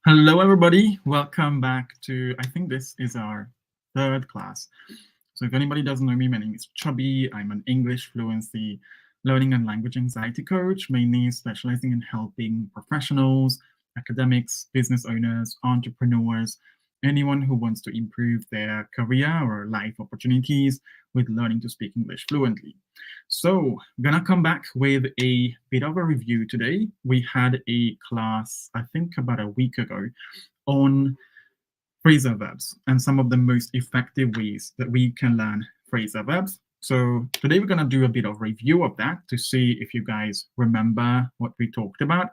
Hello, everybody. Welcome back to, I think this is our third class. So if anybody doesn't know me, my name is Chubby. I'm an English fluency learning and language anxiety coach, mainly specializing in helping professionals, academics, business owners, entrepreneurs, anyone who wants to improve their career or life opportunities with learning to speak English fluently. So, I'm gonna come back with a bit of a review today. We had a class, I think about a week ago, on phrasal verbs and some of the most effective ways that we can learn phrasal verbs. So today we're going to do a bit of review of that to see if you guys remember what we talked about.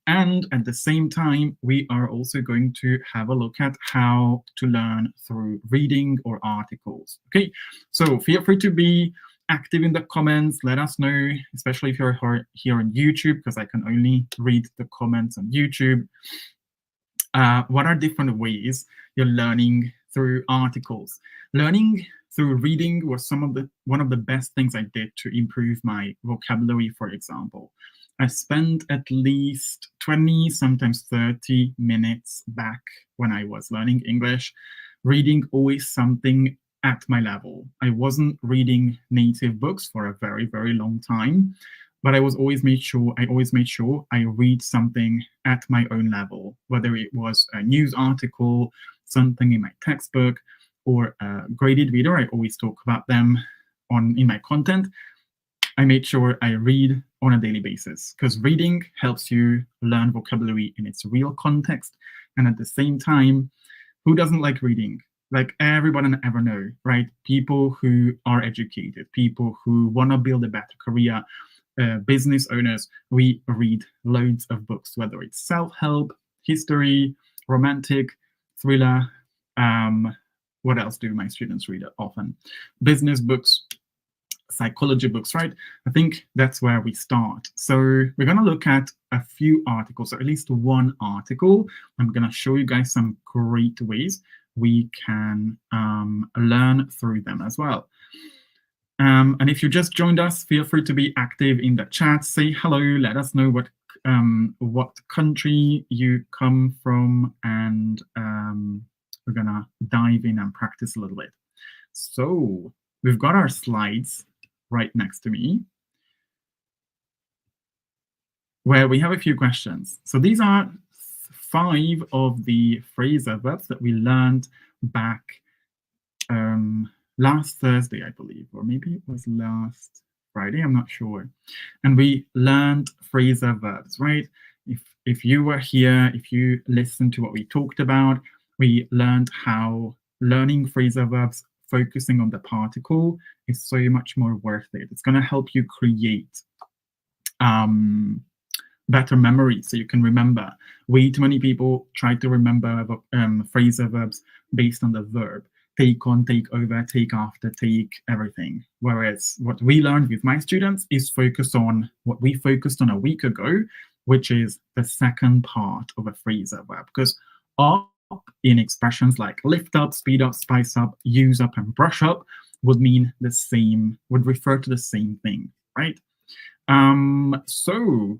And at the same time, we are also going to have a look at how to learn through reading or articles. Okay, so feel free to be active in the comments. Let us know, especially if you're here on YouTube, because I can only read the comments on YouTube. What are different ways you're learning through articles? Learning through reading was one of the best things I did to improve my vocabulary, for example. I spent at least 20, sometimes 30 minutes back when I was learning English, reading always something at my level. I wasn't reading native books for a very, very long time, but I always made sure I read something at my own level, whether it was a news article, something in my textbook, or a graded reader. I always talk about them in my content. I made sure I read on a daily basis because reading helps you learn vocabulary in its real context. And at the same time, who doesn't like reading? Like everyone I ever know, right? People who are educated, people who want to build a better career, business owners, we read loads of books, whether it's self-help, history, romantic, thriller. What else do my students read often? Business books, psychology books, right? I think that's where we start. So we're going to look at a few articles, or at least one article. I'm going to show you guys some great ways we can learn through them as well. And if you just joined us, feel free to be active in the chat. Say hello. Let us know what country you come from, and we're gonna dive in and practice a little bit. So we've got our slides right next to me, where we have a few questions. So these are 5 of the phrasal verbs that we learned back last Thursday, I believe, or maybe it was last Friday, I'm not sure. And we learned phrasal verbs, right? If you were here, if you listened to what we talked about, we learned how learning phrasal verbs, focusing on the particle, is so much more worth it. It's going to help you create better memory so you can remember. Way too many people try to remember phrasal verbs based on the verb. Take on, take over, take after, take everything. Whereas what we learned with my students is focus on what we focused on a week ago, which is the second part of a phrasal verb. Because up in expressions like lift up, speed up, spice up, use up, and brush up would mean the same, would refer to the same thing, right? So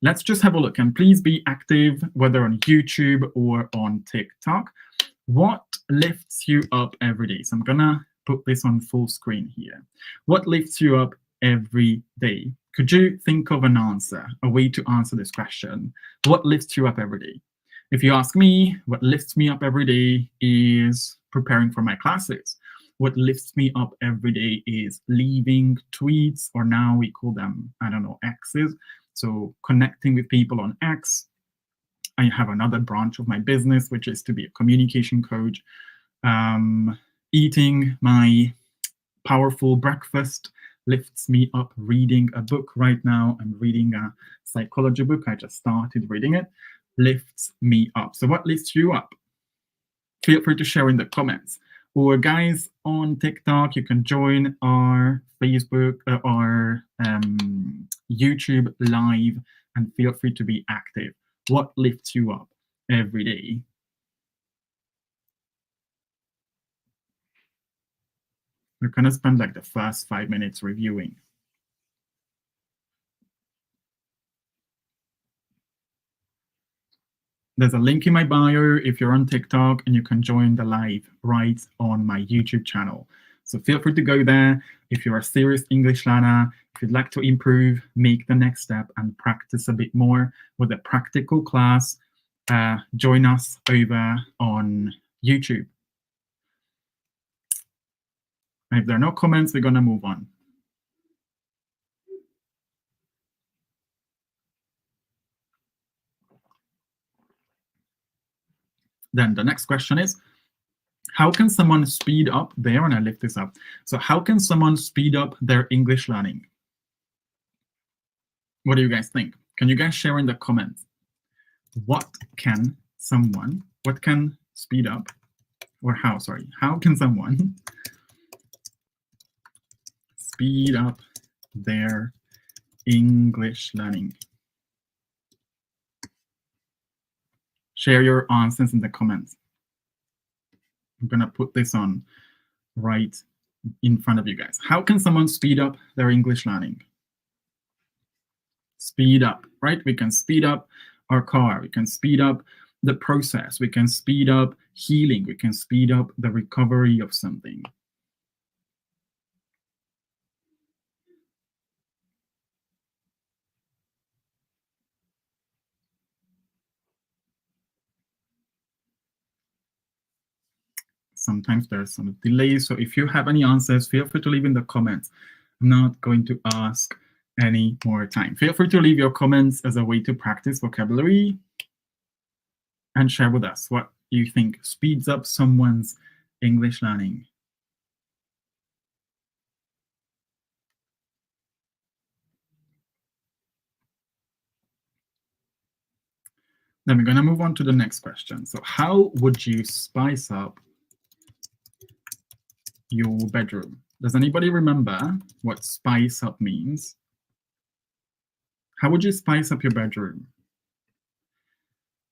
let's just have a look, and please be active, whether on YouTube or on TikTok. What lifts you up every day? So I'm gonna put this on full screen here. What lifts you up every day? Could you think of an answer, a way to answer this question? What lifts you up every day? If you ask me, what lifts me up every day is preparing for my classes. What lifts me up every day is leaving tweets, or now we call them, I don't know, X's. So connecting with people on X. I have another branch of my business, which is to be a communication coach. Eating my powerful breakfast lifts me up. Reading a book right now, I'm reading a psychology book. I just started reading it. Lifts me up. So what lifts you up? Feel free to share in the comments. Or guys on TikTok, you can join our Facebook, our YouTube live, and feel free to be active. What lifts you up every day? We're going to spend like the first 5 minutes reviewing. There's a link in my bio if you're on TikTok, and you can join the live right on my YouTube channel. So feel free to go there. If you're a serious English learner, if you'd like to improve, make the next step, and practice a bit more with a practical class, join us over on YouTube. And if there are no comments, we're going to move on. Then the next question is, how can someone speed up there? And I lift this up. So how can someone speed up their English learning? What do you guys think? Can you guys share in the comments? What can speed up, or how can someone speed up their English learning? Share your answers in the comments. I'm going to put this on right in front of you guys. How can someone speed up their English learning? Speed up, right? We can speed up our car. We can speed up the process. We can speed up healing. We can speed up the recovery of something. Sometimes there's some delay. So if you have any answers, feel free to leave in the comments. I'm not going to ask any more time. Feel free to leave your comments as a way to practice vocabulary and share with us what you think speeds up someone's English learning. Then we're going to move on to the next question. So how would you spice up your bedroom? Does anybody remember what spice up means? How would you spice up your bedroom?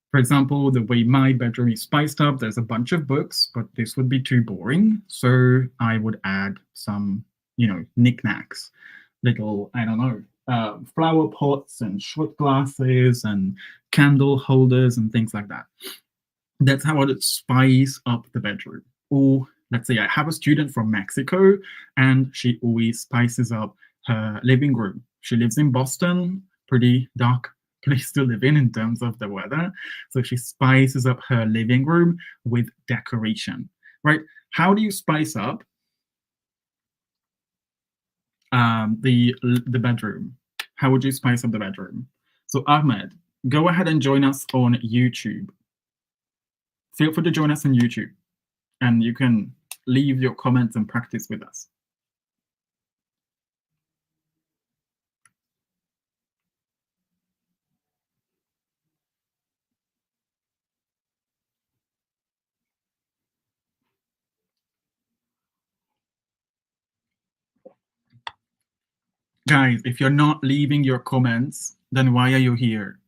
For example, the way my bedroom is spiced up, there's a bunch of books, but this would be too boring. So I would add some, knickknacks, little, I don't know, flower pots and shot glasses and candle holders and things like that. That's how I would spice up the bedroom. Or let's say I have a student from Mexico and she always spices up her living room. She lives in Boston, pretty dark place to live in terms of the weather. So she spices up her living room with decoration, right? How do you spice up the bedroom? How would you spice up the bedroom? So Ahmed, go ahead and join us on YouTube. Feel free to join us on YouTube, and you can leave your comments and practice with us. Guys, if you're not leaving your comments, then why are you here?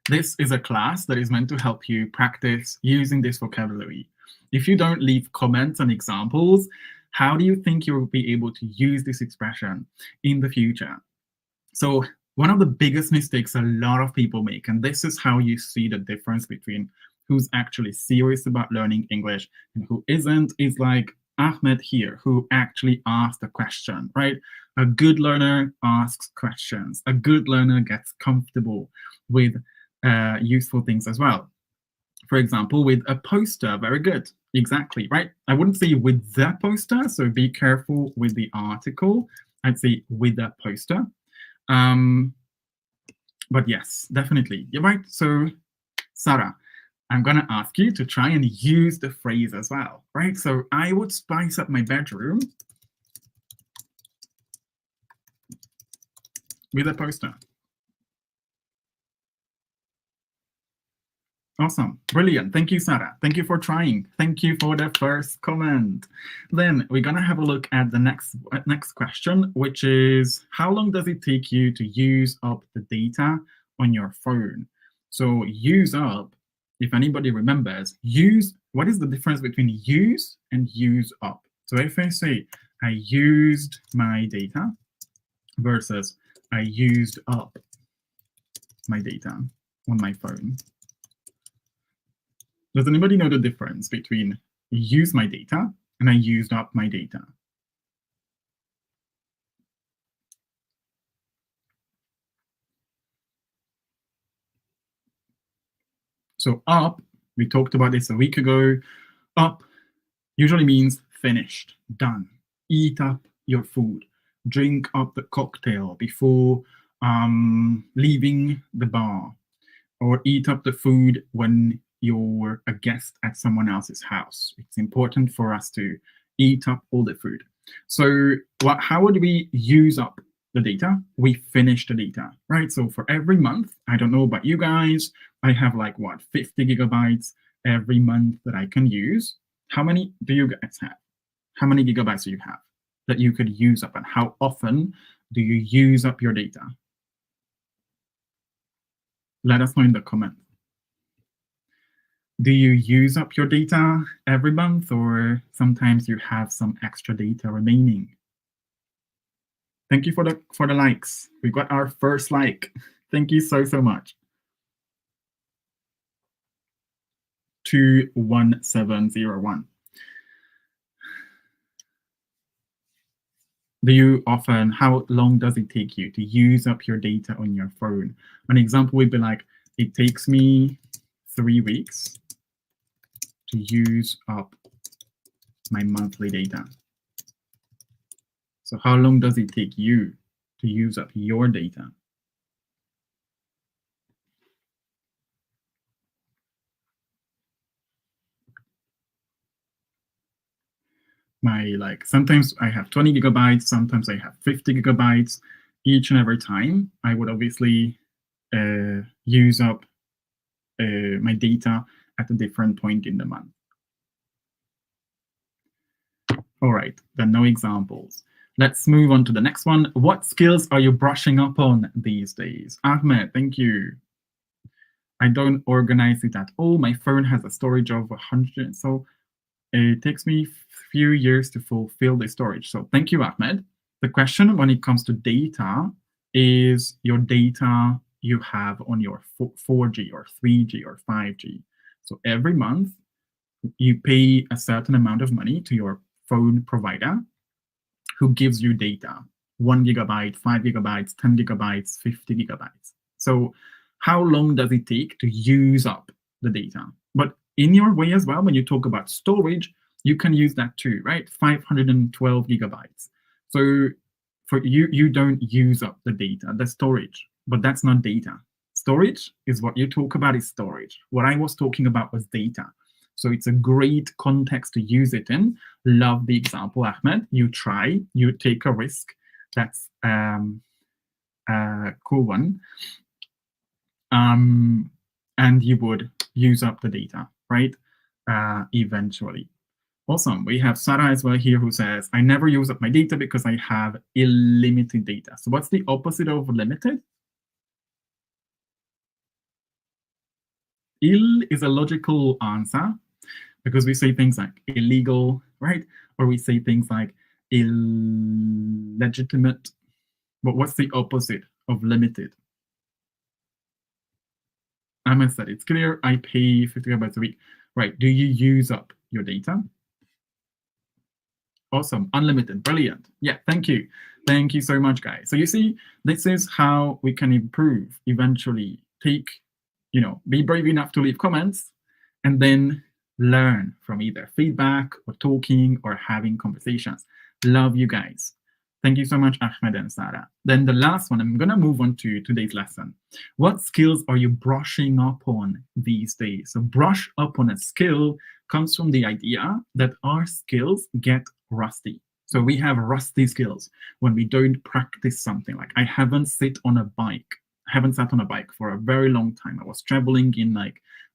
This is a class that is meant to help you practice using this vocabulary. If you don't leave comments and examples, how do you think you'll be able to use this expression in the future? So one of the biggest mistakes a lot of people make, and this is how you see the difference between who's actually serious about learning English and who isn't, is like Ahmed here, who actually asked a question, right? A good learner asks questions. A good learner gets comfortable with useful things as well. For example, with a poster, very good. Exactly, right? I wouldn't say with the poster, so be careful with the article. I'd say with that poster. But yes, definitely, you're right. So Sarah, I'm going to ask you to try and use the phrase as well, right? So I would spice up my bedroom with a poster. Awesome. Brilliant. Thank you, Sarah. Thank you for trying. Thank you for the first comment. Then we're going to have a look at the next question, which is, how long does it take you to use up the data on your phone? So use up, if anybody remembers, what is the difference between use and use up? So if I say I used my data versus I used up my data on my phone. Does anybody know the difference between use my data and I used up my data? So up, we talked about this a week ago. Up usually means finished, done. Eat up your food. Drink up the cocktail before leaving the bar, or eat up the food when you're a guest at someone else's house. It's important for us to eat up all the food. So how would we use up the data? We finish the data, right? So for every month, I don't know about you guys, I have like 50 gigabytes every month that I can use. How many do you guys have? How many gigabytes do you have that you could use up, and how often do you use up your data? Let us know in the comments. Do you use up your data every month, or sometimes you have some extra data remaining? Thank you for the likes. We got our first like. Thank you so much. 21701. How long does it take you to use up your data on your phone? An example would be like, it takes me 3 weeks to use up my monthly data. So how long does it take you to use up your data? Sometimes I have 20 gigabytes, sometimes I have 50 gigabytes. Each and every time, I would obviously use up my data at a different point in the month. All right, then no examples. Let's move on to the next one. What skills are you brushing up on these days? Ahmed, thank you. I don't organize it at all. My phone has a storage of 100, so it takes me a few years to fulfill the storage. So thank you, Ahmed. The question when it comes to data is your data you have on your 4G or 3G or 5G. So every month, you pay a certain amount of money to your phone provider who gives you data, 1 gigabyte, 5 gigabytes, 10 gigabytes, 50 gigabytes. So how long does it take to use up the data? But in your way as well, when you talk about storage, you can use that too, right? 512 gigabytes. So for you don't use up the data, the storage, but that's not data. Storage is what you talk about is storage. What I was talking about was data. So it's a great context to use it in. Love the example, Ahmed. You try, you take a risk. That's a cool one. And you would use up the data, right? Eventually. Awesome. We have Sarah as well here who says, I never use up my data because I have unlimited data. So what's the opposite of limited? Ill is a logical answer because we say things like illegal, right? Or we say things like illegitimate. But what's the opposite of limited? Ahmed said, it's clear, I pay 50 gigabytes a week. Right, do you use up your data? Awesome, unlimited, brilliant. Yeah, thank you. Thank you so much, guys. So you see, this is how we can improve eventually. Be brave enough to leave comments and then learn from either feedback or talking or having conversations. Love you guys. Thank you so much, Ahmed and Sarah. Then the last one, I'm going to move on to today's lesson. What skills are you brushing up on these days? So brush up on a skill comes from the idea that our skills get rusty. So we have rusty skills when we don't practice something. Like I haven't sat on a bike for a very long time. I was traveling in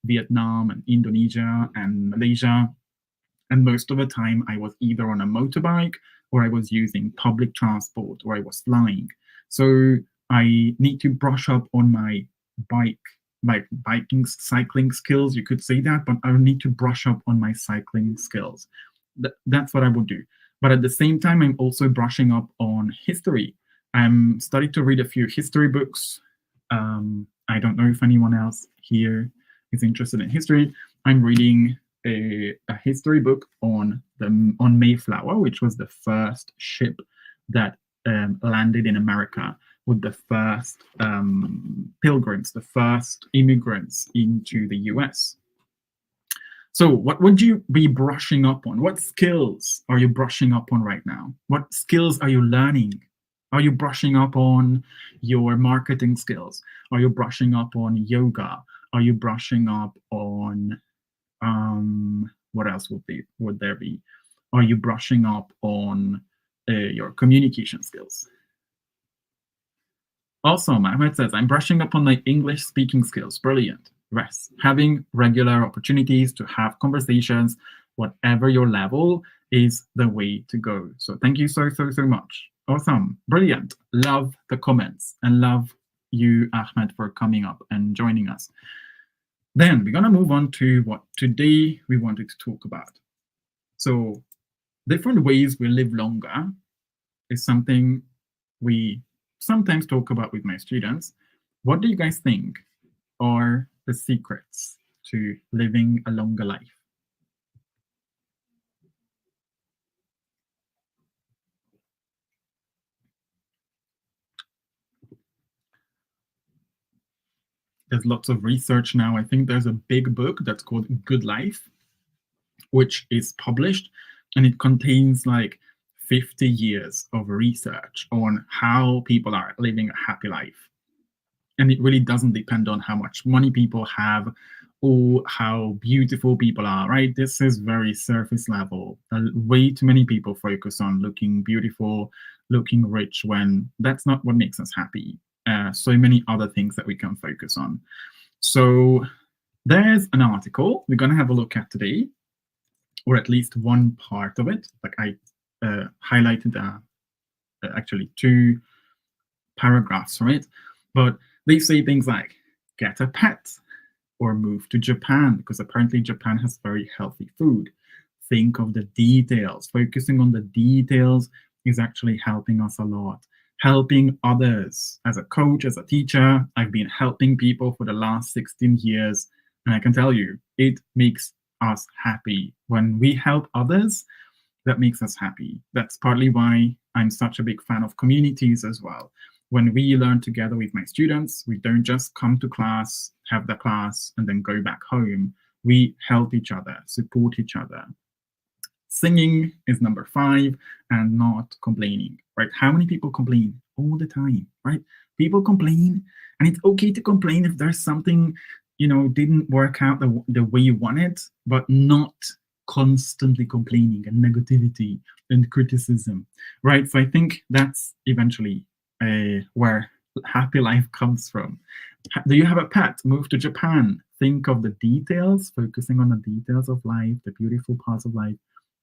Vietnam and Indonesia and Malaysia. And most of the time I was either on a motorbike or I was using public transport or I was flying. So I need to brush up on my cycling skills, you could say that, but I need to brush up on my cycling skills. That's what I would do. But at the same time, I'm also brushing up on history. I'm starting to read a few history books. I don't know if anyone else here is interested in history. I'm reading a history book on Mayflower, which was the first ship that landed in America with the first pilgrims, the first immigrants into the US. So what would you be brushing up on? What skills are you brushing up on right now? What skills are you learning? Are you brushing up on your marketing skills? Are you brushing up on yoga? Are you brushing up on what else would there be? Are you brushing up on your communication skills? Also, Ahmed says, I'm brushing up on my English speaking skills. Brilliant. Rest. Having regular opportunities to have conversations, whatever your level, is the way to go. So thank you so much. Awesome. Brilliant. Love the comments and love you, Ahmed, for coming up and joining us. Then we're going to move on to what today we wanted to talk about. So different ways we live longer is something we sometimes talk about with my students. What do you guys think are the secrets to living a longer life? There's lots of research now. I think there's a big book that's called Good Life, which is published, and it contains like 50 years of research on how people are living a happy life. And it really doesn't depend on how much money people have or how beautiful people are, right? This is very surface level. Way too many people focus on looking beautiful, looking rich, when that's not what makes us happy. So many other things that we can focus on. So there's an article we're going to have a look at today, or at least one part of it. Like I highlighted actually 2 paragraphs from it, but they say things like get a pet or move to Japan, because apparently Japan has very healthy food. Think of the details. Focusing on the details is actually helping us a lot. Helping others. As a coach, as a teacher, I've been helping people for the last 16 years, and I can tell you, it makes us happy. When we help others, that makes us happy. That's partly why I'm such a big fan of communities as well. When we learn together with my students, we don't just come to class, have the class, and then go back home. We help each other, support each other. Singing is number 5, and not complaining, right? How many people complain all the time, right? People complain, and it's okay to complain if there's something, didn't work out the way you wanted, but not constantly complaining and negativity and criticism, right? So I think that's eventually where happy life comes from. Do you have a pet? Move to Japan. Think of the details, focusing on the details of life, the beautiful parts of life,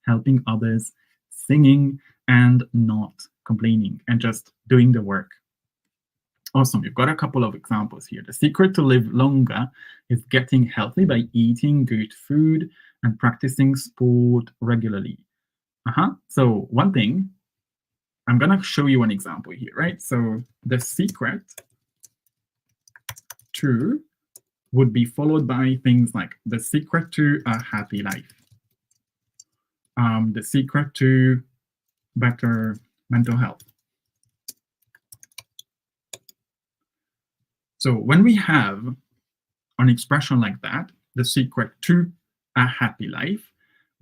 helping others, singing, and not complaining, and just doing the work. Awesome. We've got a couple of examples here. The secret to live longer is getting healthy by eating good food and practicing sport regularly. So one thing, I'm going to show you an example here, right? So the secret to would be followed by things like the secret to a happy life, the secret to better mental health. So when we have an expression like that, the secret to a happy life,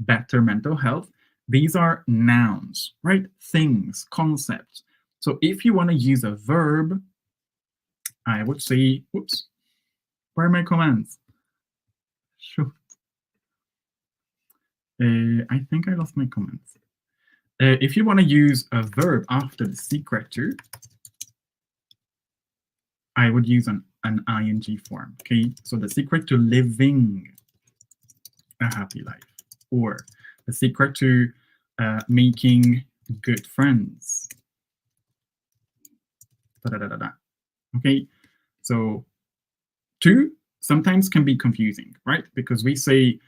better mental health, these are nouns, right? Things, concepts. So if you want to use a verb, I would say, whoops, where are my commands? Shoot. I think I lost my comments. If you want to use a verb after the secret to, I would use an ing form, okay? So the secret to living a happy life, or the secret to making good friends. Okay, so to sometimes can be confusing, right? Because we say,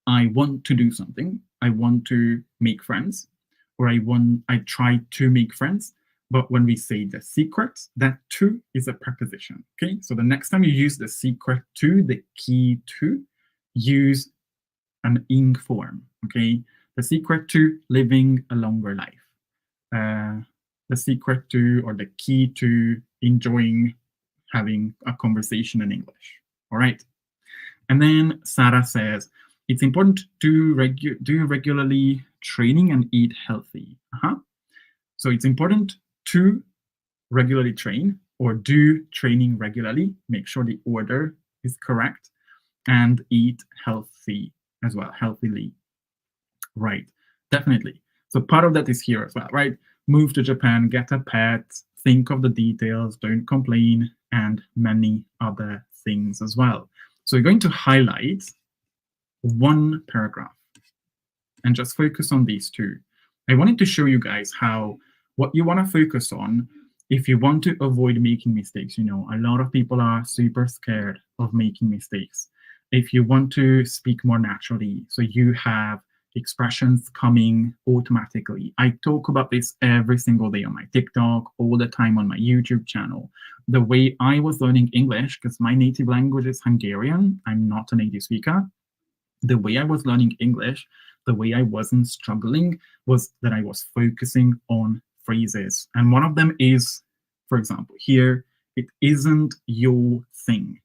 I want to do something, I want to make friends, or I try to make friends. But when we say the secret, that to is a preposition, okay? So the next time you use the secret to, the key to, use an ing form, okay? The secret to living a longer life. The secret to, or the key to enjoying having a conversation in English, all right? And then Sarah says, it's important to do regularly training and eat healthy. So it's important to regularly train or do training regularly, make sure the order is correct, and eat healthy as well, healthily. Right, definitely. So part of that is here as well, right? Move to Japan, get a pet, think of the details, don't complain, and many other things as well. So we're going to highlight one paragraph and just focus on these two. I wanted to show you guys how what you want to focus on if you want to avoid making mistakes. You know, a lot of people are super scared of making mistakes. If you want to speak more naturally, so you have expressions coming automatically. I talk about this every single day on my TikTok, all the time on my YouTube channel. The way I was learning English, because my native language is Hungarian, I'm not a native speaker. The way I was learning English, the way I wasn't struggling was that I was focusing on phrases. And one of them is, for example, here, it isn't your thing.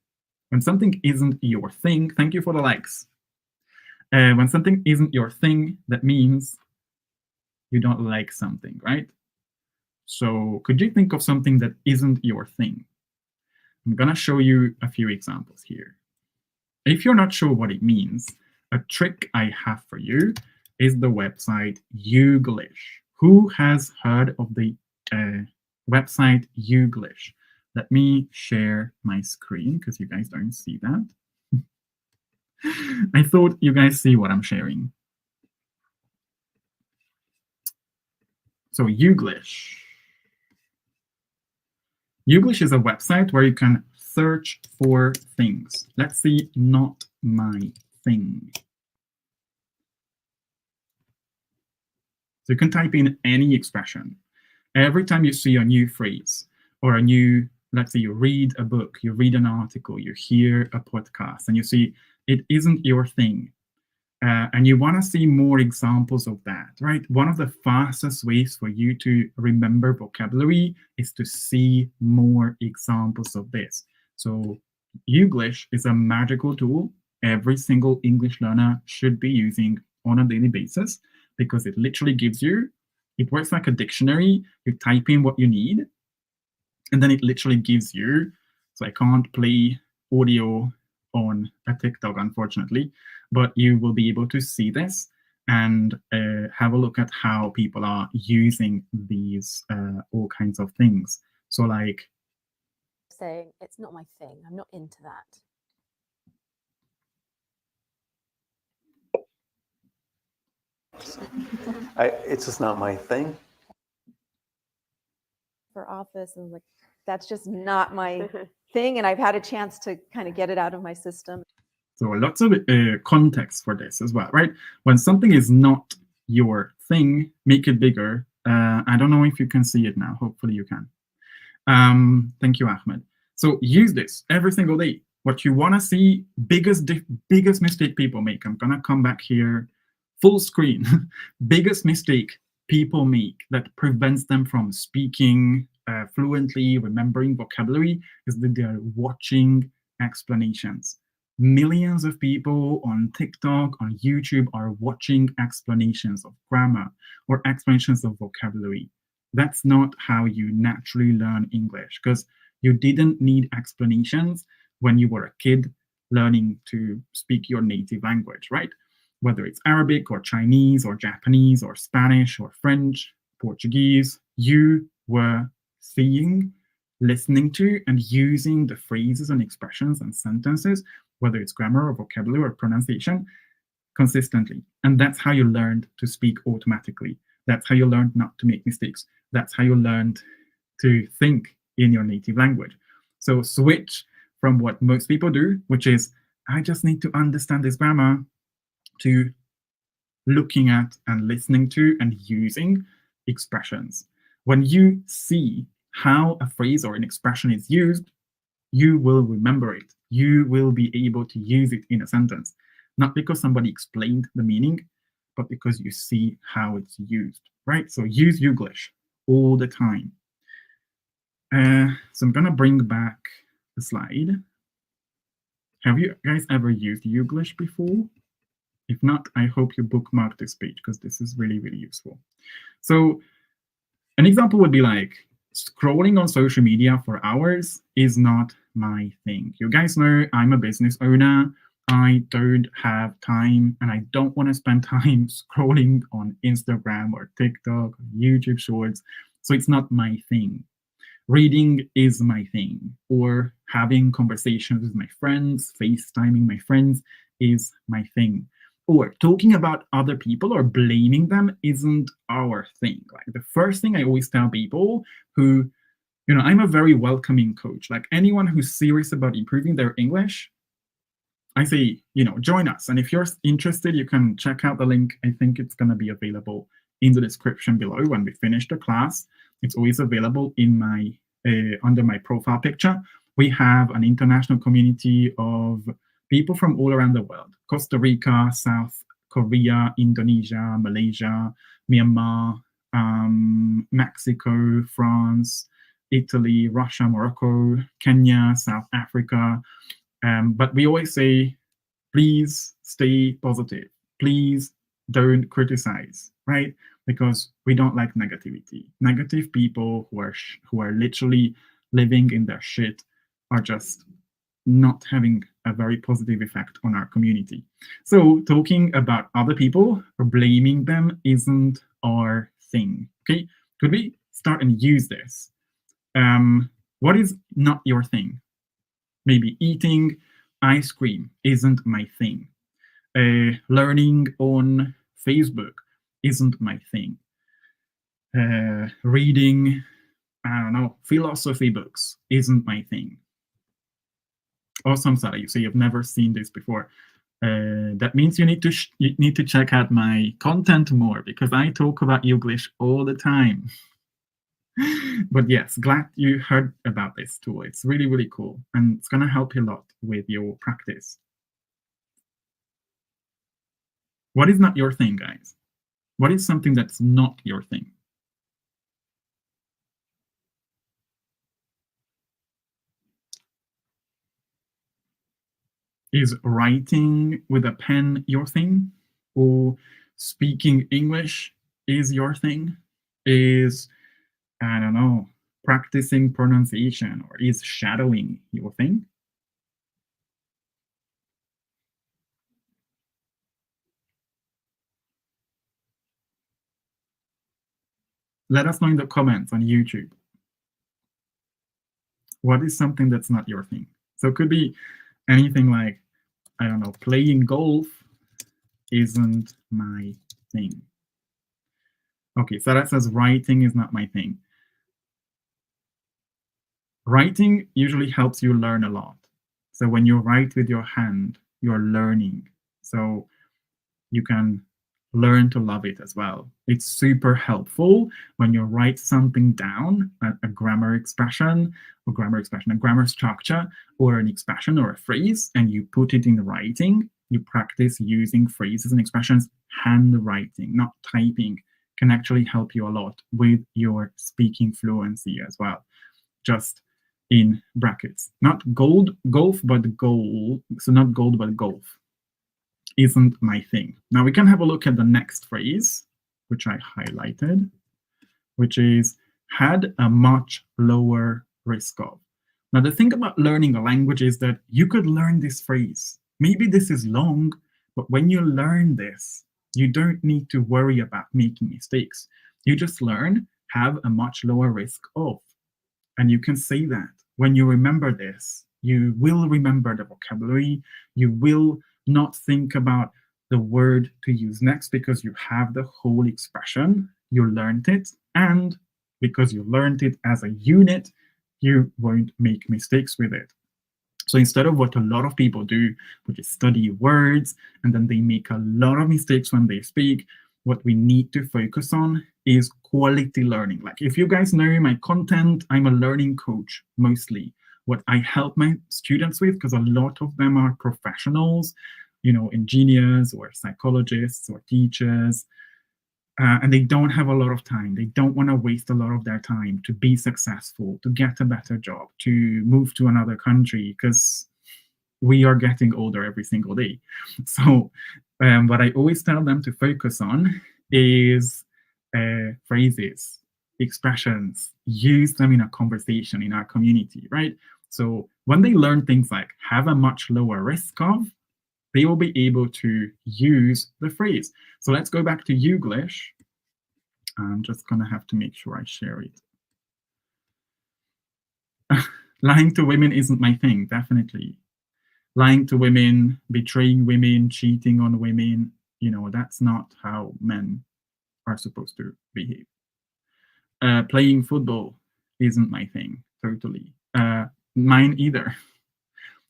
When something isn't your thing, thank you for the likes. When something isn't your thing, that means you don't like something, right? So could you think of something that isn't your thing? I'm going to show you a few examples here. If you're not sure what it means, a trick I have for you is the website Youglish. Who has heard of the website Youglish? Let me share my screen because you guys don't see that. I thought you guys see what I'm sharing. So Youglish. Youglish is a website where you can search for things. Let's see, not my thing. So you can type in any expression. Every time you see a new phrase or a new, let's say you read a book, you read an article, you hear a podcast, and you see it isn't your thing. And you want to see more examples of that, right? One of the fastest ways for you to remember vocabulary is to see more examples of this. So Youglish is a magical tool every single English learner should be using on a daily basis because it literally gives you, it works like a dictionary. You type in what you need, and then it literally gives you, so I can't play audio on a TikTok, unfortunately, but you will be able to see this and have a look at how people are using these all kinds of things. So like saying, it's not my thing, I'm not into that. It's just not my thing. For office, and like, that's just not my thing, and I've had a chance to kind of get it out of my system. So lots of context for this as well, right? When something is not your thing, make it bigger. I don't know if you can see it now. Hopefully you can. Thank you, Ahmed. So use this every single day. What you want to see, biggest mistake people make. I'm going to come back here, full screen. Biggest mistake people make that prevents them from speaking fluently, remembering vocabulary, is that they're watching explanations. Millions of people on TikTok, on YouTube are watching explanations of grammar or explanations of vocabulary. That's not how you naturally learn English, because you didn't need explanations when you were a kid learning to speak your native language, right? Whether it's Arabic or Chinese or Japanese or Spanish or French, Portuguese, you were seeing, listening to, and using the phrases and expressions and sentences, whether it's grammar or vocabulary or pronunciation, consistently. And that's how you learned to speak automatically. That's how you learned not to make mistakes. That's how you learned to think in your native language. So switch from what most people do, which is, I just need to understand this grammar, to looking at and listening to and using expressions. When you see how a phrase or an expression is used, you will remember it. You will be able to use it in a sentence. not because somebody explained the meaning, but because you see how it's used, right? So use Youglish all the time. So I'm gonna bring back the slide. Have you guys ever used Youglish before? If not, I hope you bookmark this page because this is really, really useful. So an example would be like scrolling on social media for hours is not my thing. You guys know I'm a business owner. I don't have time and I don't want to spend time scrolling on Instagram or TikTok, or YouTube Shorts. So it's not my thing. Reading is my thing, or having conversations with my friends, FaceTiming my friends is my thing. Or talking about other people or blaming them isn't our thing. Like the first thing I always tell people who, I'm a very welcoming coach. Like anyone who's serious about improving their English, I say, join us. And if you're interested, you can check out the link. I think it's going to be available in the description below when we finish the class. It's always available in my under my profile picture. We have an international community of people from all around the world: Costa Rica, South Korea, Indonesia, Malaysia, Myanmar, Mexico, France, Italy, Russia, Morocco, Kenya, South Africa. But we always say, please stay positive. Please don't criticize, right? Because we don't like negativity. Negative people who are literally living in their shit are just not having a very positive effect on our community. So talking about other people or blaming them isn't our thing, okay? Could we start and use this? What is not your thing? Maybe eating ice cream isn't my thing. Learning on Facebook isn't my thing. Reading, I don't know, philosophy books isn't my thing. Awesome, Sarah. You say you've never seen this before. That means you need to check out my content more because I talk about Youglish all the time. But yes, glad you heard about this tool. It's really, really cool. And it's going to help you a lot with your practice. What is not your thing, guys? What is something that's not your thing? Is writing with a pen your thing? Or speaking English is your thing? Is, I don't know, practicing pronunciation, or is shadowing your thing? Let us know in the comments on YouTube. What is something that's not your thing? So it could be anything like, I don't know, playing golf isn't my thing. Okay, so that says writing is not my thing. Writing usually helps you learn a lot. So when you write with your hand, you're learning. So you can learn to love it as well. It's super helpful when you write something down, a grammar expression, a grammar structure, or an expression or a phrase, and you put it in writing. You practice using phrases and expressions. Handwriting, not typing, can actually help you a lot with your speaking fluency as well. Just in brackets, not golf, but goal. So not gold, but golf isn't my thing. Now we can have a look at the next phrase, which I highlighted, which is had a much lower risk of. Now the thing about learning a language is that you could learn this phrase. Maybe this is long, but when you learn this, you don't need to worry about making mistakes. You just learn have a much lower risk of. And you can say that. When you remember this, you will remember the vocabulary. You will not think about the word to use next because you have the whole expression. You learned it. And because you learned it as a unit, you won't make mistakes with it. So instead of what a lot of people do, which is study words, and then they make a lot of mistakes when they speak, what we need to focus on is quality learning. Like if you guys know my content, I'm a learning coach mostly. What I help my students with, because a lot of them are professionals, engineers or psychologists or teachers, and they don't have a lot of time. They don't want to waste a lot of their time to be successful, to get a better job, to move to another country, because we are getting older every single day. So what I always tell them to focus on is phrases, expressions, use them in a conversation in our community, right? So when they learn things like have a much lower risk of, they will be able to use the phrase. So let's go back to Youglish. I'm just gonna have to make sure I share it. Lying to women isn't my thing, definitely. Lying to women, betraying women, cheating on women, that's not how men are supposed to behave. Playing football isn't my thing, totally. Mine either.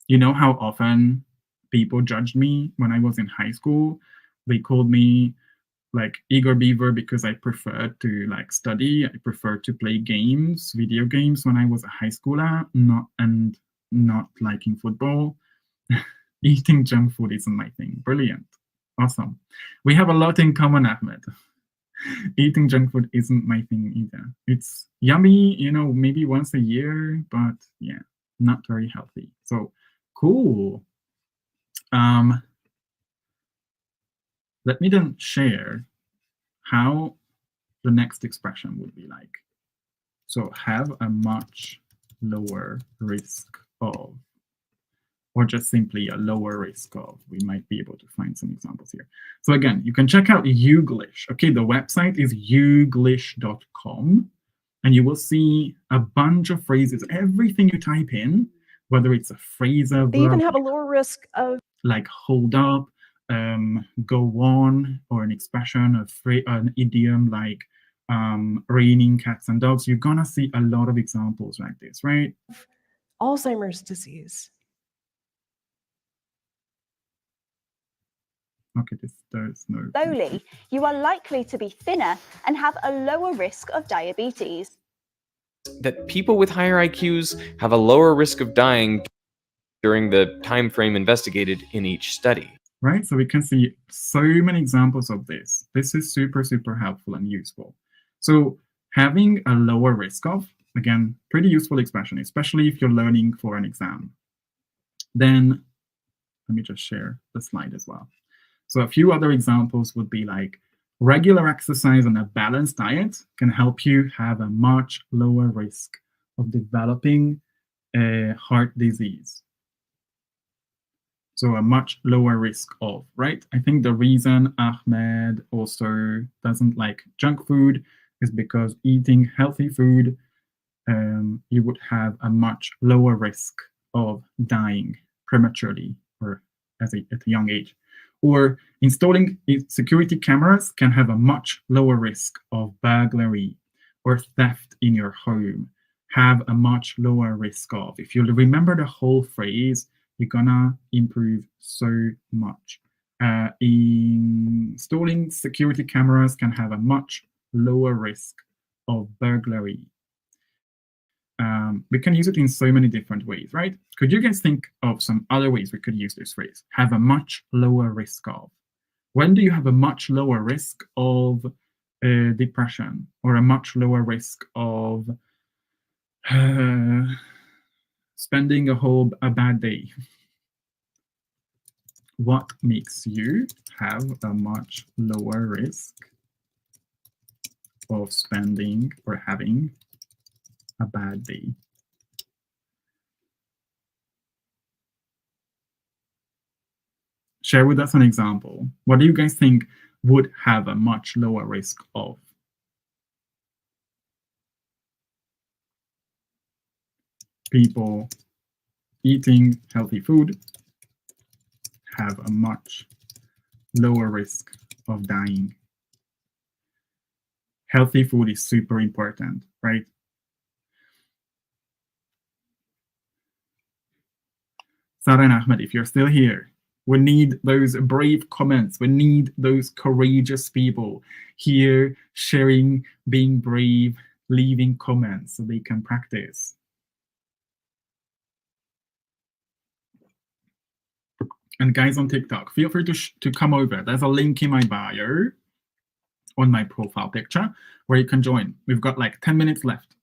You know how often people judged me when I was in high school? They called me like Igor Beaver because I preferred to study. I preferred to play games, video games when I was a high schooler, not liking football. Eating junk food isn't my thing. Brilliant. Awesome. We have a lot in common, Ahmed. Eating junk food isn't my thing either. It's yummy, maybe once a year, but yeah, not very healthy. So cool. Let me then share how the next expression would be like. So have a much lower risk of, or just simply a lower risk of. We might be able to find some examples here. So again, you can check out Youglish. Okay, the website is youglish.com, and you will see a bunch of phrases. Everything you type in, whether it's a phrasal They even verb, have a lower risk of like hold up, go on, or an expression, an idiom like raining cats and dogs. You're gonna see a lot of examples like this, right? Alzheimer's disease. Okay, there's no. Slowly, you are likely to be thinner and have a lower risk of diabetes. That people with higher IQs have a lower risk of dying during the time frame investigated in each study. Right, so we can see so many examples of this. This is super, super helpful and useful. So having a lower risk of, again, pretty useful expression, especially if you're learning for an exam. Then let me just share the slide as well. So a few other examples would be like regular exercise and a balanced diet can help you have a much lower risk of developing heart disease. So a much lower risk of, right? I think the reason Ahmed also doesn't like junk food is because eating healthy food, you would have a much lower risk of dying prematurely or at a young age. Or installing security cameras can have a much lower risk of burglary or theft in your home. Have a much lower risk of. If you remember the whole phrase, you're gonna improve so much. Installing security cameras can have a much lower risk of burglary. We can use it in so many different ways, right? Could you guys think of some other ways we could use this phrase? Have a much lower risk of. When do you have a much lower risk of depression or a much lower risk of spending a bad day? What makes you have a much lower risk of spending or having a bad day? Share with us an example. What do you guys think would have a much lower risk of? People eating healthy food have a much lower risk of dying. Healthy food is super important, right? Sarah and Ahmed, if you're still here, we need those brave comments. We need those courageous people here sharing, being brave, leaving comments so they can practice. And guys on TikTok, feel free to come over. There's a link in my bio on my profile picture where you can join. We've got like 10 minutes left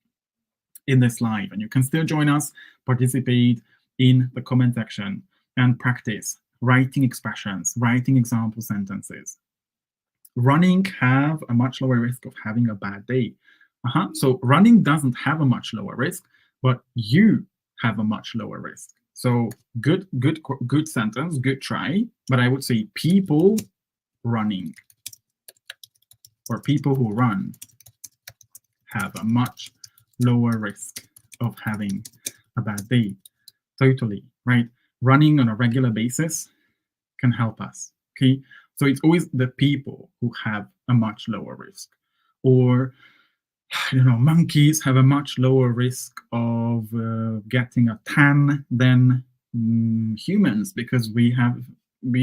in this live, and you can still join us, participate in the comment section, and practice writing expressions, writing example sentences. Running have a much lower risk of having a bad day. So running doesn't have a much lower risk, but you have a much lower risk. So good sentence, good try. But I would say people running, or people who run, have a much lower risk of having a bad day. Totally, right? Running on a regular basis can help us, okay? So it's always the people who have a much lower risk. Or, you know, monkeys have a much lower risk of getting a tan than humans, because we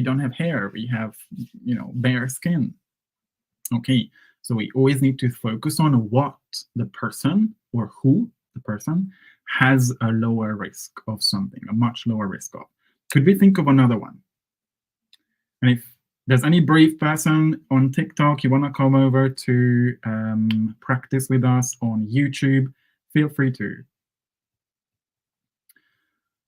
don't have hair, we have, you know, bare skin. Okay, so we always need to focus on what the person, or who the person, has a lower risk of something, a much lower risk of. Could we think of another one? And if there's any brave person on TikTok, you want to come over to practice with us on YouTube, feel free to.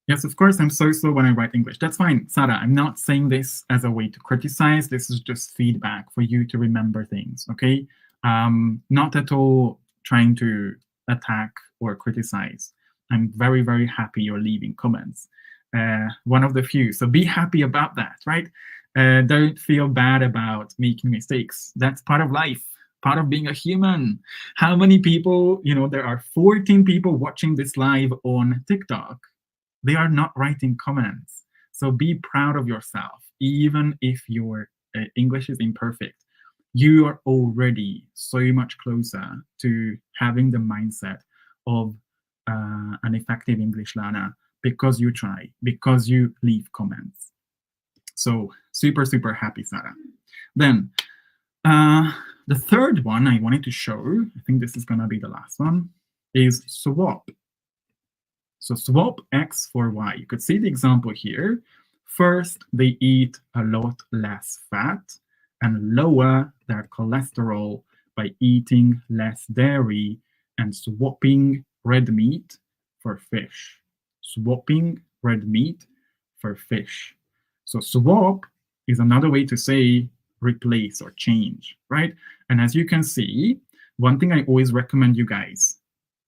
Yes, of course, I'm so slow when I write English. That's fine, Sarah. I'm not saying this as a way to criticize. This is just feedback for you to remember things, okay? Not at all trying to attack or criticize. I'm very, very happy you're leaving comments. One of the few. So be happy about that, right? Don't feel bad about making mistakes. That's part of life, part of being a human. How many people, you know, there are 14 people watching this live on TikTok. They are not writing comments. So be proud of yourself, even if your English is imperfect. You are already so much closer to having the mindset of an effective English learner, because you try, because you leave comments. So super, super happy, Sarah. Then the third one I wanted to show, I think this is going to be the last one, is swap. So swap X for Y. You could see the example here. First, they eat a lot less fat and lower their cholesterol by eating less dairy and swapping red meat for fish. Swapping red meat for fish. So swap is another way to say replace or change, right? And as you can see, one thing I always recommend you guys,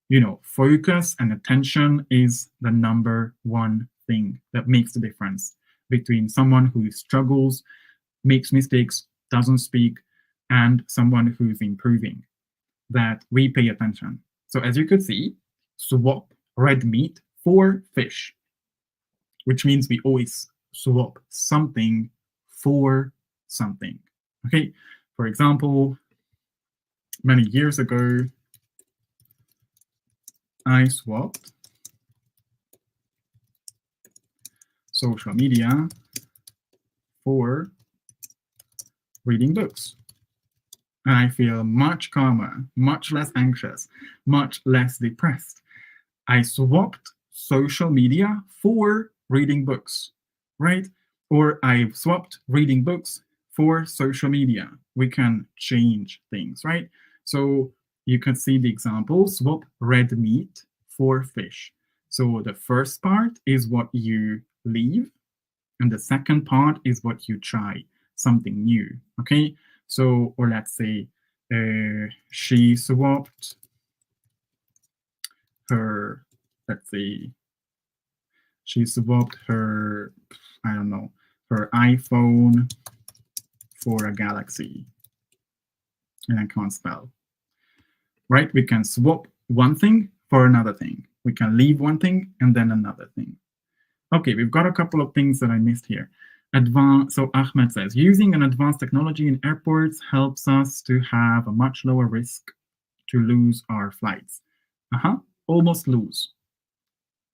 you know, focus and attention is the #1 thing that makes the difference between someone who struggles, makes mistakes, doesn't speak, and someone who's improving, that we pay attention. So as you could see, swap red meat for fish, which means we always swap something for something. Okay, for example, many years ago, I swapped social media for reading books. And I feel much calmer, much less anxious, much less depressed. I swapped social media for reading books, right? Or I swapped reading books for social media. We can change things, right? So you can see the example, swap red meat for fish. So the first part is what you leave, and the second part is what you try, something new, okay? So, or let's say she swapped her, let's say, she swapped her, I don't know, her iPhone for a Galaxy. And I can't spell. Right? We can swap one thing for another thing. We can leave one thing and then another thing. Okay, we've got a couple of things that I missed here. So Ahmed says, using an advanced technology in airports helps us to have a much lower risk to lose our flights. Almost lose.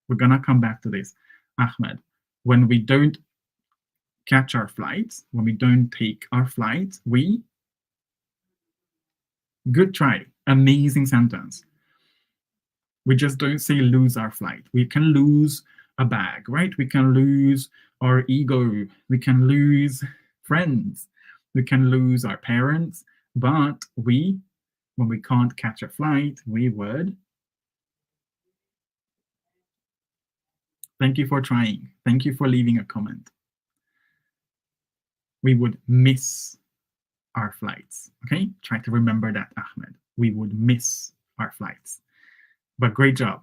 We're gonna come back to this, Ahmed. When we don't catch our flights, when we don't take our flights, good try, amazing sentence. We just don't say lose our flight. We can lose a bag, right? We can lose our ego. We can lose friends. We can lose our parents. But when we can't catch a flight, we would. Thank you for trying. Thank you for leaving a comment. We would miss our flights. Okay, try to remember that, Ahmed. We would miss our flights. But great job.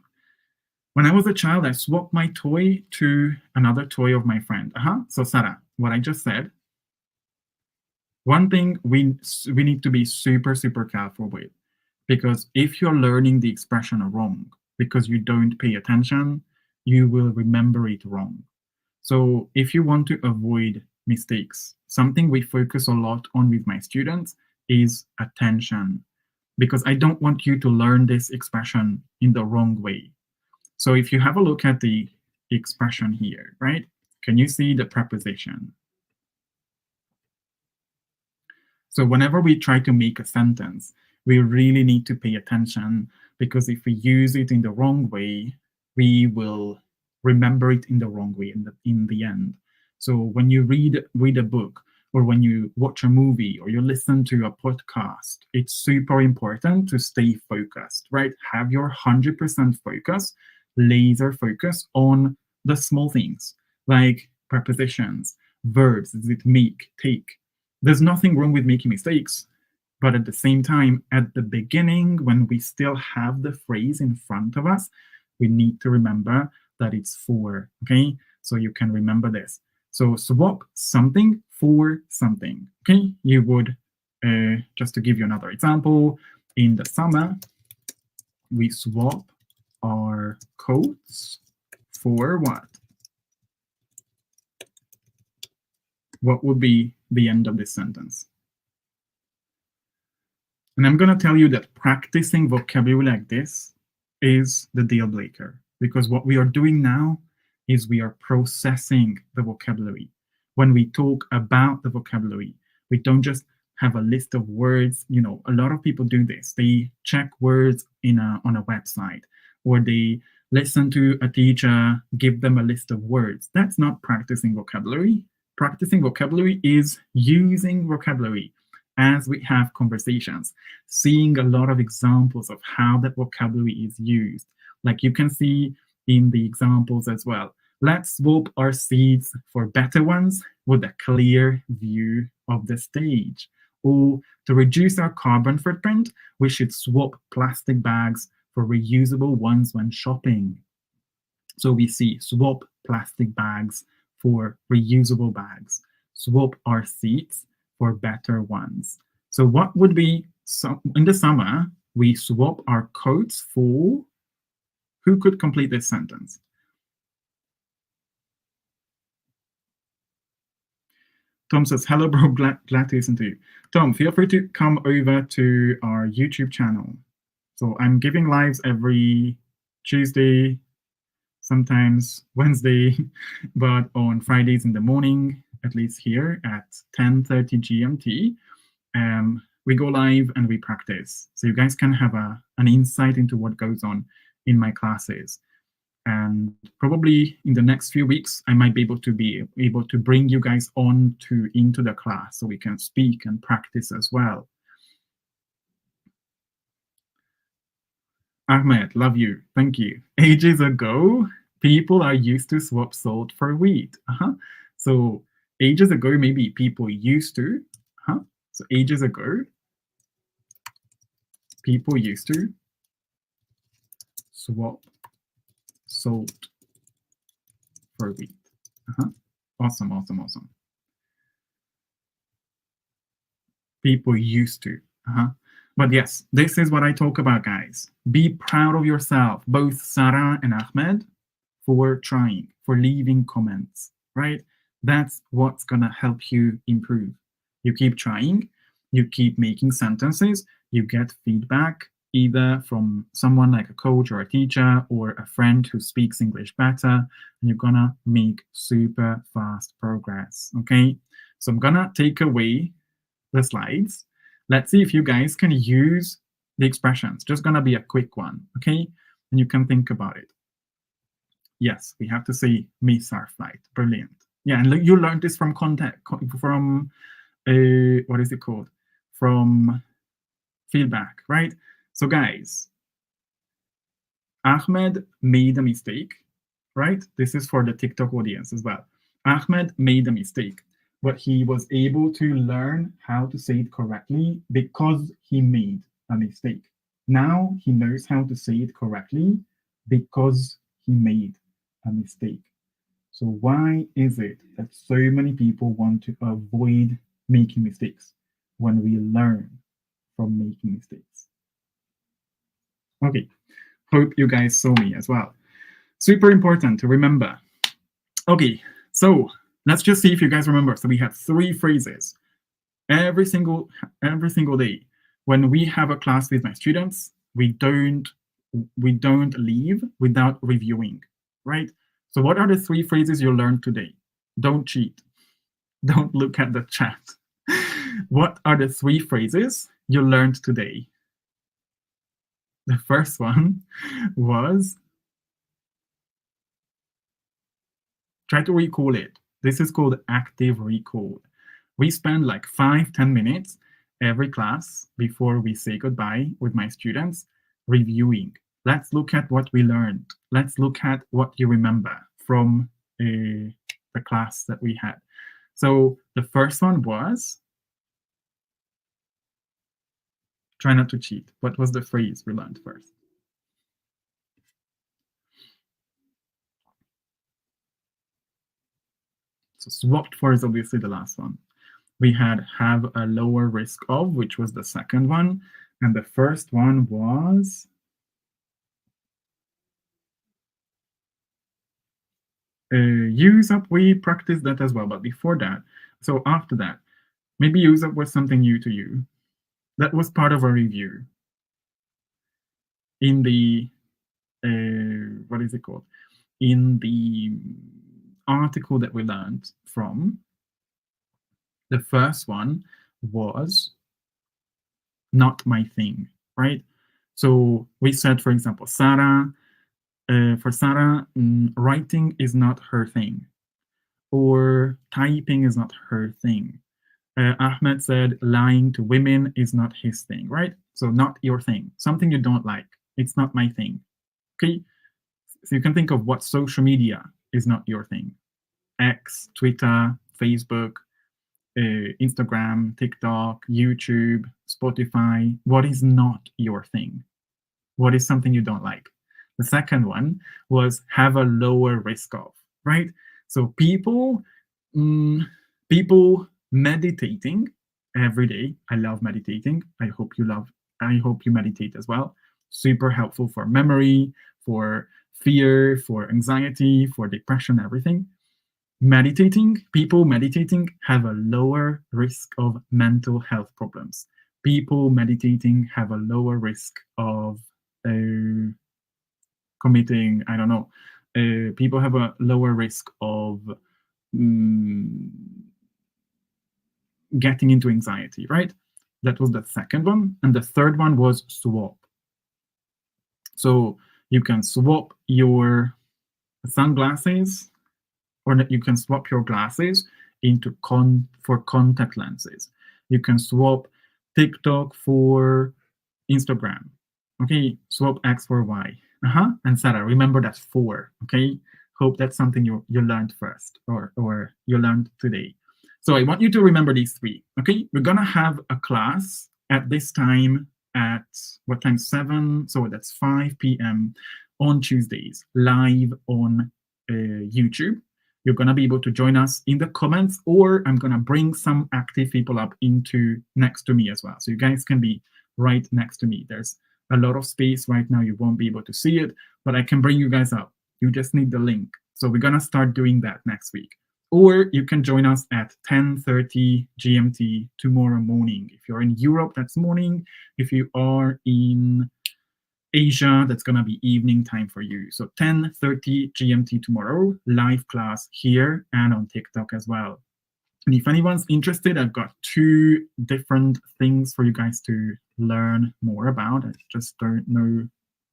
When I was a child, I swapped my toy to another toy of my friend. So Sarah, what I just said, one thing we need to be super, super careful with, because if you're learning the expression wrong because you don't pay attention, you will remember it wrong. So if you want to avoid mistakes, something we focus a lot on with my students is attention, because I don't want you to learn this expression in the wrong way. So if you have a look at the expression here, right? Can you see the preposition? So whenever we try to make a sentence, we really need to pay attention, because if we use it in the wrong way, we will remember it in the wrong way in the end. So when you read a book, or when you watch a movie, or you listen to a podcast, it's super important to stay focused, right? Have your 100% focus, laser focus on the small things, like prepositions, verbs. Is it make, take? There's nothing wrong with making mistakes, but at the same time, at the beginning, when we still have the phrase in front of us, we need to remember that it's for, okay? So you can remember this. So swap something for something, okay? You would, just to give you another example, in the summer, we swap our coats for what? What would be the end of this sentence? And I'm going to tell you that practicing vocabulary like this is the deal breaker, because what we are doing now is we are processing the vocabulary. When we talk about the vocabulary, we don't just have a list of words. You know, a lot of people do this. They check words on a website, or they listen to a teacher give them a list of words. That's not practicing vocabulary. Practicing vocabulary is using vocabulary as we have conversations, seeing a lot of examples of how that vocabulary is used. Like you can see in the examples as well. Let's swap our seats for better ones with a clear view of the stage. Or to reduce our carbon footprint, we should swap plastic bags for reusable ones when shopping. So we see swap plastic bags for reusable bags, swap our seats for better ones. So what would be, in the summer, we swap our coats for, who could complete this sentence? Tom says, hello, bro, glad to listen to you. Tom, feel free to come over to our YouTube channel. So I'm giving lives every Tuesday, sometimes Wednesday, but on Fridays in the morning, at least here at 10:30 GMT, we go live and we practice. So you guys can have an insight into what goes on in my classes. And probably in the next few weeks, I might be able to bring you guys into the class so we can speak and practice as well. Ahmed, love you. Thank you. Ages ago, people are used to swap salt for wheat. So ages ago, maybe people used to. So ages ago, people used to swap salt for wheat. Awesome, awesome, awesome. People used to. But yes, this is what I talk about, guys. Be proud of yourself, both Sarah and Ahmed, for trying, for leaving comments, right? That's what's gonna help you improve. You keep trying, you keep making sentences, you get feedback, either from someone like a coach or a teacher or a friend who speaks English better, and you're gonna make super fast progress, okay? So I'm gonna take away the slides. Let's see if you guys can use the expressions. Just gonna be a quick one, okay? And you can think about it. Yes, we have to say miss our flight. Brilliant. Yeah, and you learned this from from what is it called? From feedback, right? So guys, Ahmed made a mistake, right? This is for the TikTok audience as well. Ahmed made a mistake, but he was able to learn how to say it correctly because he made a mistake. Now he knows how to say it correctly because he made a mistake. So why is it that so many people want to avoid making mistakes when we learn from making mistakes? Okay, hope you guys saw me as well. Super important to remember. Okay, so let's just see if you guys remember. So we have 3 phrases every single day. When we have a class with my students, we don't leave without reviewing, right? So what are the 3 phrases you learned today? Don't cheat. Don't look at the chat. What are the 3 phrases you learned today? The first one was, try to recall it. This is called active recall. We spend like 5-10 minutes every class before we say goodbye with my students reviewing. Let's look at what we learned. Let's look at what you remember from the class that we had. So the first one was, try not to cheat. What was the phrase we learned first? So swapped for is obviously the last one. We had have a lower risk of, which was the second one. And the first one was, use up. We practiced that as well, but before that, so after that, maybe use up was something new to you. That was part of a review. In the, what is it called? In the article that we learned from, the first one was not my thing, right? So we said, for example, Sarah, for Sarah, writing is not her thing, or typing is not her thing. Ahmed said lying to women is not his thing, right? So not your thing, something you don't like. It's not my thing, okay? So you can think of what social media is not your thing. X, Twitter, Facebook, Instagram, TikTok, YouTube, Spotify. What is not your thing? What is something you don't like? The second one was have a lower risk of, right? So people meditating every day. I love meditating. I hope you meditate as well. Super helpful for memory, for fear, for anxiety, for depression, everything. People meditating have a lower risk of mental health problems. People meditating have a lower risk of committing, I don't know, people have a lower risk of getting into anxiety, right? That was the second one. And the third one was swap. So you can swap your sunglasses, or you can swap your glasses into for contact lenses. You can swap TikTok for Instagram. Okay, swap X for Y. And Sarah, remember that's 4. Okay, hope that's something you learned first, or you learned today. So I want you to remember these 3. Okay, we're gonna have a class at this time at what time? 7. So that's 5 p.m. on Tuesdays, live on YouTube. You're gonna be able to join us in the comments, or I'm gonna bring some active people up into next to me as well, so you guys can be right next to me. There's a lot of space right now. You won't be able to see it, but I can bring you guys up. You just need the link. So we're gonna start doing that next week. Or you can join us at 10:30 GMT tomorrow morning. If you're in Europe, that's morning. If you are in Asia, that's gonna be evening time for you. So 10:30 GMT tomorrow, live class here and on TikTok as well. And if anyone's interested, I've got 2 different things for you guys to learn more about. I just don't know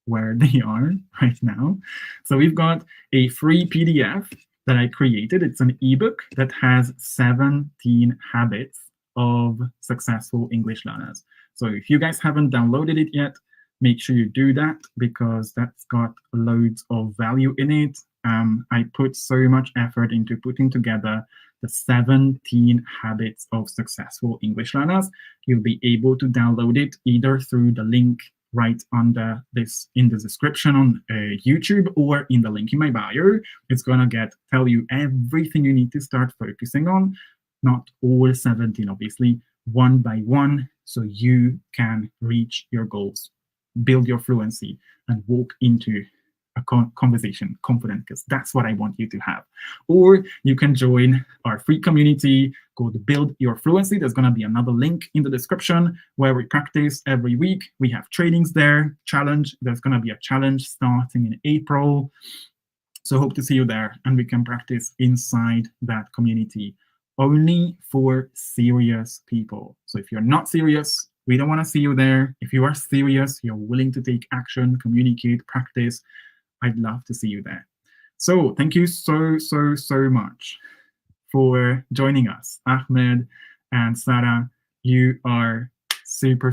where they are right now. So we've got a free PDF that I created. It's an ebook that has 17 habits of successful English learners. So if you guys haven't downloaded it yet, make sure you do that because that's got loads of value in it. I put so much effort into putting together the 17 habits of successful English learners. You'll be able to download it either through the link right under this in the description on YouTube or in the link in my bio. It's gonna tell you everything you need to start focusing on, not all 17, obviously, one by one, so you can reach your goals, build your fluency, and walk into a conversation confident, because that's what I want you to have. Or you can join our free community called Build Your Fluency. There's going to be another link in the description where we practice every week. We have trainings there, challenge. There's going to be a challenge starting in April. So hope to see you there, and we can practice inside that community only for serious people. So if you're not serious, we don't want to see you there. If you are serious, you're willing to take action, communicate, practice, I'd love to see you there. So thank you so much for joining us. Ahmed and Sarah, you are super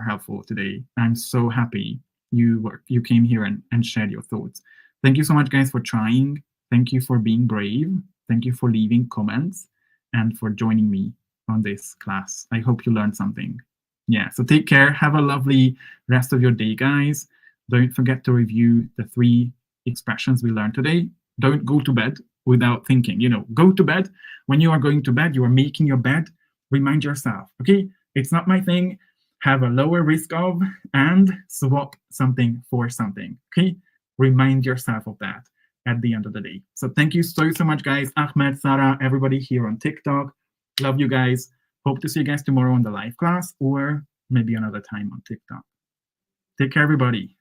helpful today. I'm so happy you came here and shared your thoughts. Thank you so much, guys, for trying. Thank you for being brave. Thank you for leaving comments and for joining me on this class. I hope you learned something. Yeah, so take care. Have a lovely rest of your day, guys. Don't forget to review the 3 expressions we learned today. Don't go to bed without thinking. Go to bed. When you are going to bed, you are making your bed. Remind yourself, okay, it's not my thing. Have a lower risk of and swap something for something, okay? Remind yourself of that at the end of the day. So thank you so much, guys. Ahmed, Sarah, everybody here on TikTok. Love you guys. Hope to see you guys tomorrow on the live class or maybe another time on TikTok. Take care, everybody.